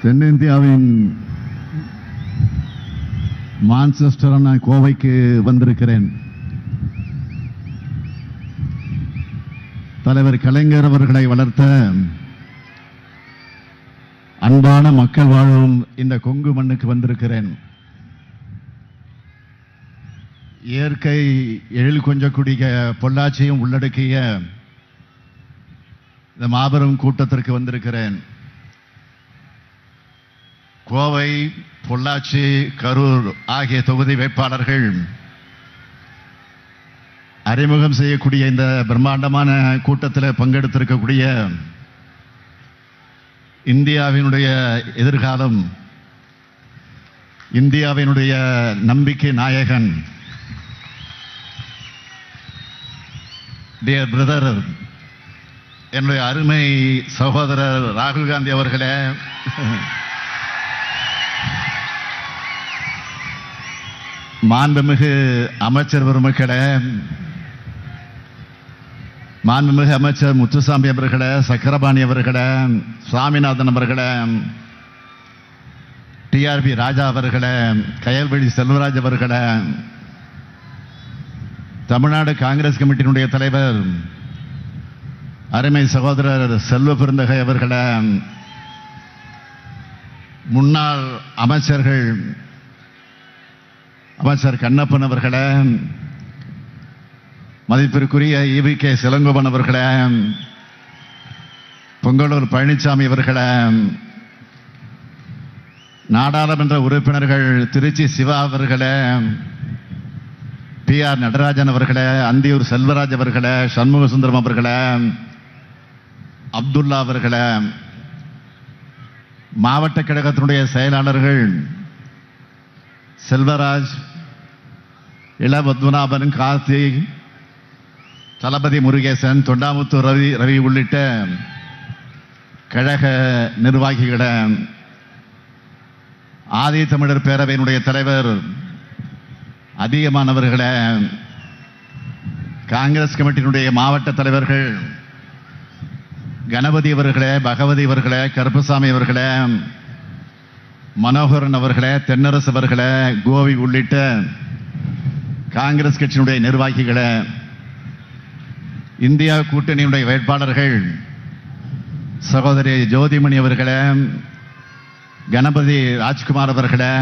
தென்னிந்தியாவின் மான்செஸ்டரான கோவைக்கு வந்திருக்கிறேன். தலைவர் கலைஞர் அவர்களை வளர்த்த அன்பான மக்கள் வாழும் இந்த கொங்கு மண்ணுக்கு வந்திருக்கிறேன். இயற்கை எழில் கொஞ்சக்கூடிய பொள்ளாச்சியும் உள்ளடக்கிய இந்த மாபெரும் கூட்டத்திற்கு வந்திருக்கிறேன். கோவை, பொள்ளாச்சி, கரூர் ஆகிய தொகுதி வேட்பாளர்கள் அறிமுகம் செய்யக்கூடிய இந்த பிரம்மாண்டமான கூட்டத்தில் பங்கெடுத்திருக்கக்கூடிய இந்தியாவினுடைய எதிர்காலம், இந்தியாவினுடைய நம்பிக்கை நாயகன், டியர் பிரதர், என்னுடைய அருமை சகோதரர் ராகுல் காந்தி அவர்களே, மாண்புமிகு அமைச்சர் பெருமக்களே, மாண்புமிகு அமைச்சர் முத்துசாமி அவர்களே, சக்கரபாணி அவர்களே, சுவாமிநாதன் அவர்களே, டிஆர்பி ராஜா அவர்களே, கயல்வெளி செல்வராஜ் அவர்களே, தமிழ்நாடு காங்கிரஸ் கமிட்டியினுடைய தலைவர் அருமை சகோதரர் செல்வ பெருந்தகை அவர்களே, முன்னாள் அமைச்சர்கள் அமைச்சர் கண்ணப்பன் அவர்களே, மதிப்பிற்குரிய EVK சிலங்கோபன் அவர்களே, பொங்கலூர் பழனிசாமி அவர்களே, நாடாளுமன்ற உறுப்பினர்கள் திருச்சி சிவா அவர்களே, PR நடராஜன் அவர்களே, அந்தியூர் செல்வராஜ் அவர்களே, சண்முக சுந்தரம் அவர்களே, அப்துல்லா அவர்களே, மாவட்ட கழகத்தினுடைய செயலாளர்கள் செல்வராஜ், இளபத்மநாபன், கார்த்திக், தளபதி முருகேசன், தொண்டாமுத்து ரவி உள்ளிட்ட கழக நிர்வாகிகள, ஆதி தமிழர் பேரவையினுடைய தலைவர் அதிகமானவர்களே, காங்கிரஸ் கமிட்டியினுடைய மாவட்ட தலைவர்கள் கணபதி அவர்களே, பகவதி அவர்களே, கருப்பசாமி அவர்களே, மனோகரன் அவர்களே, தென்னரசு அவர்களே, கோவி உள்ளிட்ட காங்கிரஸ் கட்சியினுடைய நிர்வாகிகளே, இந்தியா கூட்டணியினுடைய வேட்பாளர்கள் சகோதரி ஜோதிமணி அவர்களே, கணபதி ராஜ்குமார் அவர்களே,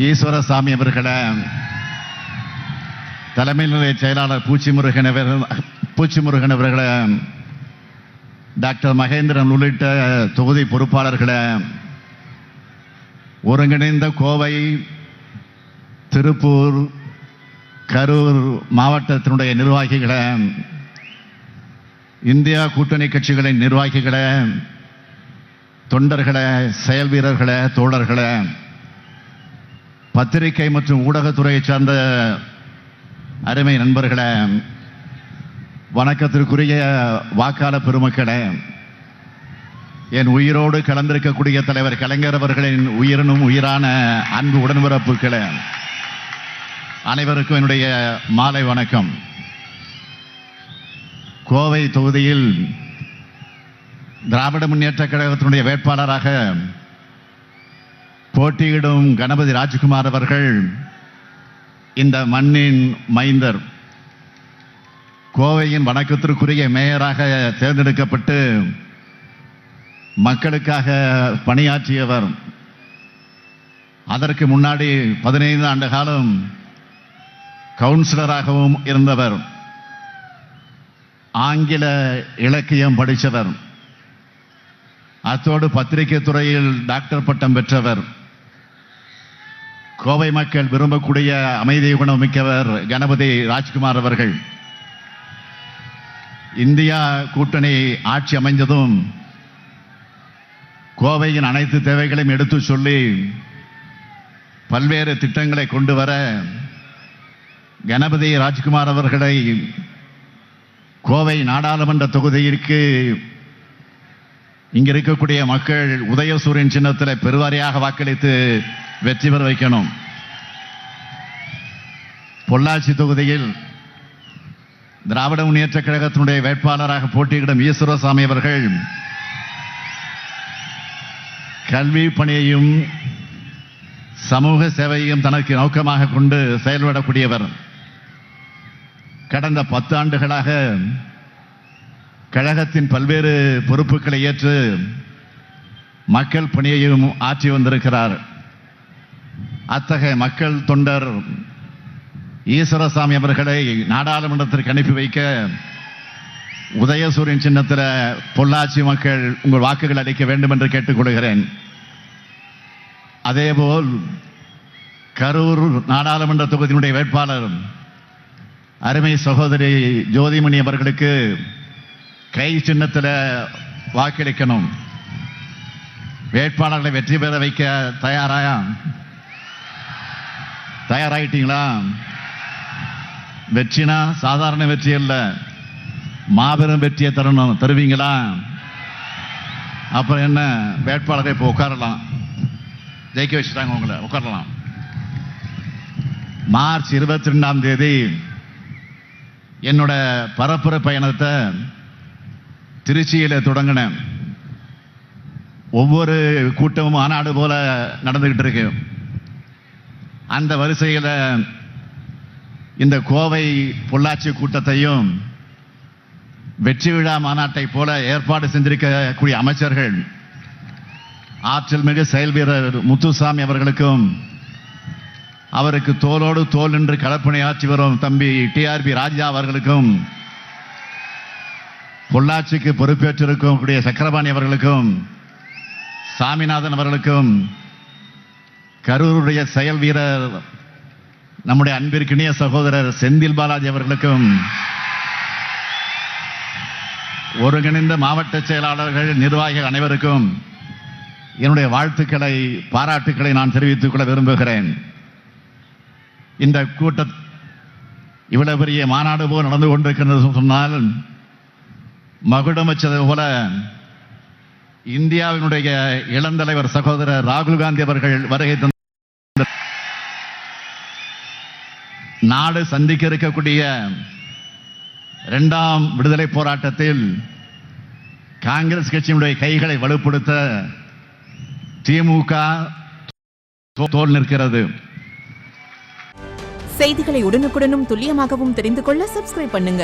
ஈஸ்வரசாமி அவர்களே, தலைமை நிலைய செயலாளர் பூச்சிமுருகன் அவர்களே, டாக்டர் மகேந்திரன் உள்ளிட்ட தொகுதி பொறுப்பாளர்களே, ஒருங்கிணைந்த கோவை, திருப்பூர், கரூர் மாவட்டத்தினுடைய நிர்வாகிகளே, இந்தியா கூட்டணி கட்சிகளின் நிர்வாகிகளே, தொண்டர்களே, செயல் வீரர்களே, தோழர்களே, பத்திரிகை மற்றும் ஊடகத்துறையை சார்ந்த அருமை நண்பர்களே, வணக்கத்திற்குரிய வாக்காளர் பெருமக்களே, என் உயிரோடு கலந்திருக்கக்கூடிய தலைவர் கலைஞர் அவர்களின் உயிரினும் உயிரான அன்பு உடன்பிறப்புகளே, அனைவருக்கும் என்னுடைய மாலை வணக்கம். கோவை தொகுதியில் திராவிட முன்னேற்ற கழகத்தினுடைய வேட்பாளராக போட்டியிடும் கணபதி ராஜ்குமார் அவர்கள் இந்த மண்ணின் மைந்தர், கோவையின் வணக்கத்திற்குரிய மேயராக தேர்ந்தெடுக்கப்பட்டு மக்களுக்காக பணியாற்றியவர். அதற்கு முன்னாடி 15 ஆண்டு காலம் கவுன்சிலராகவும் இருந்தவர். ஆங்கில இலக்கியம் படித்தவர். அத்தோடு பத்திரிகை துறையில் டாக்டர் பட்டம் பெற்றவர். கோவை மக்கள் விரும்பக்கூடிய அமைதி குணம் மிக்கவர் கணபதி ராஜ்குமார் அவர்கள். இந்தியா கூட்டணி ஆட்சி அமைந்ததும் கோவையின் அனைத்து தேவைகளையும் எடுத்து சொல்லி பல்வேறு திட்டங்களை கொண்டு வர கணபதி ராஜ்குமார் அவர்களை கோவை நாடாளுமன்ற தொகுதியிற்கு இங்க இருக்கக்கூடிய மக்கள் உதயசூரியன் சின்னத்தில் பெருவாரியாக வாக்களித்து வெற்றி பெற வைக்கணும். பொள்ளாச்சி தொகுதியில் திராவிட முன்னேற்ற கழகத்தினுடைய வேட்பாளராக போட்டியிடும் ஈஸ்வரசாமி அவர்கள் கல்வி பணியையும் சமூக சேவையையும் தனக்கு நோக்கமாக கொண்டு செயல்படக்கூடியவர். கடந்த 10 ஆண்டுகளாக கழகத்தின் பல்வேறு பொறுப்புகளை ஏற்று மக்கள் பணியையும் ஆற்றி வந்திருக்கிறார். அத்தகைய மக்கள் தொண்டர் ஈஸ்வரசாமி அவர்களை நாடாளுமன்றத்திற்கு அனுப்பி வைக்க உதயசூரியன் சின்னத்தில் பொள்ளாச்சி மக்கள் உங்கள் வாக்குகள் அளிக்க வேண்டும் என்று கேட்டுக்கொள்கிறேன். அதேபோல் கரூர் நாடாளுமன்ற தொகுதியினுடைய வேட்பாளர் அருமை சகோதரி ஜோதிமணி அவர்களுக்கு கை சின்னத்தில் வாக்களிக்கணும். வேட்பாளர்களை வெற்றி பெற வைக்க தயாராயிட்டீங்களா? வெற்றினா சாதாரண வெற்றி அல்ல, மாபெரும் வெற்றியை தருவீங்களா? அப்புறம் என்ன, வேட்பாளரை இப்போ உட்காரலாம், ஜெயிக்க வச்சுட்டாங்க, உங்களை உட்காரலாம். மார்ச் 22ஆம் தேதி என்னோட பரப்புரை பயணத்தை திருச்சியில் தொடங்கினேன். ஒவ்வொரு கூட்டமும் மாநாடு போல நடந்துகிட்டு இருக்கு. அந்த வரிசையில் இந்த கோவை பொள்ளாச்சி கூட்டத்தையும் வெற்றி விழா மாநாட்டை போல ஏற்பாடு செஞ்சிருக்கக்கூடிய அமைச்சர்கள் ஆற்றல் மிகு செயல் வீரர் முத்துசாமி அவர்களுக்கும், அவருக்கு தோளோடு தோள் நின்று களப்பணியாற்றி வரும் தம்பி டிஆர்பி ராஜா அவர்களுக்கும், பொள்ளாச்சிக்கு பொறுப்பேற்றிருக்கக்கூடிய சக்கரபாணி அவர்களுக்கும், சாமிநாதன் அவர்களுக்கும், கரூருடைய செயல் வீரர் நம்முடைய அன்பிற்கினிய சகோதரர் செந்தில் பாலாஜி அவர்களுக்கும், ஒருங்கிணைந்த மாவட்ட செயலாளர்கள் நிர்வாகிகள் அனைவருக்கும் என்னுடைய வாழ்த்துக்களை பாராட்டுக்களை நான் தெரிவித்துக் கொள்ள விரும்புகிறேன். இந்த கூட்டம் இவ்வளவு பெரிய மாநாடு போல் நடந்து கொண்டிருக்கிறது சொன்னால் மகுடம் வச்சது போல இந்தியாவினுடைய இளந்தலைவர் சகோதரர் ராகுல் காந்தி அவர்கள் வருகை தந்த நாடு சந்திக்க இருக்கக்கூடிய 2ஆம் விடுதலை போராட்டத்தில் காங்கிரஸ் கட்சியினுடைய கைகளை வலுப்படுத்த திமுக தோள் நிற்கிறது. செய்திகளை உடனுக்குடனும் துல்லியமாகவும் தெரிந்து கொள்ள சப்ஸ்கிரைப் பண்ணுங்க.